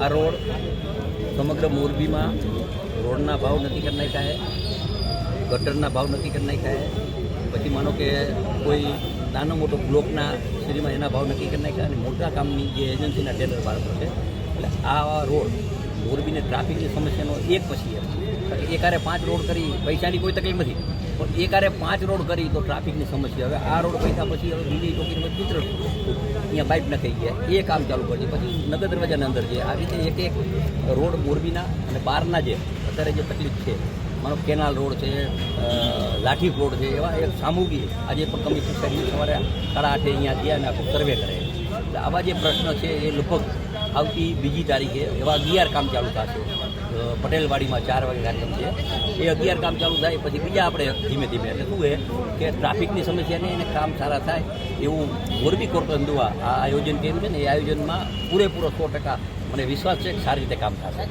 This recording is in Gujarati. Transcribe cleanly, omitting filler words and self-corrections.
આ રોડ સમગ્ર મોરબીમાં રોડના ભાવ નક્કી કરી નાખ્યા છે, ગટરના ભાવ નક્કી કરી નાખ્યા છે, પછી માનો કે કોઈ નાનો મોટો બ્લોકના સિટીમાં એના ભાવ નક્કી કરી નાખ્યા અને મોટા કામની જે એજન્સીના ટેન્ડર બહાર પડશે. એટલે આ રોડ મોરબીને ટ્રાફિકની સમસ્યાનો એક પછી એકારે 5 રોડ કરી પૈસાની કોઈ તકલીફ નથી, પણ એકારે 5 રોડ કરી તો ટ્રાફિકની સમસ્યા. હવે આ રોડ પૈસા પછી હવે બીજી ટોકીની મિત્ર અહીંયા પાઇપ નખાઈ ગયા એ કામ ચાલુ કરશે, પછી નગર દરવાજાની અંદર છે. આ રીતે એક રોડ મોરબીના અને બહારના જે અત્યારે જે તકલીફ છે, માનો કેનાલ રોડ છે, લાઠી રોડ છે, એવા એક સામૂહિક આજે પણ કમિશન સાહેબ સવારે 8:30 અહીંયા ગયા અને આખું સર્વે કરે. એટલે આવા જે પ્રશ્ન છે એ લગભગ આવતી 2જી તારીખે એવા 11 કામ ચાલુ થશે. પટેલવાડીમાં 4 વાગે કાર્યક્રમ છે, એ 11 કામ ચાલુ થાય પછી બીજા આપણે ધીમે ધીમે. એટલે શું છે કે ટ્રાફિકની સમસ્યાને એને કામ સારા થાય એવું મોરબી કોર્પોરેશન દ્વારા આ આયોજન કર્યું છે ને એ આયોજનમાં પૂરેપૂરો 100% મને વિશ્વાસ છે કે સારી રીતે કામ થશે.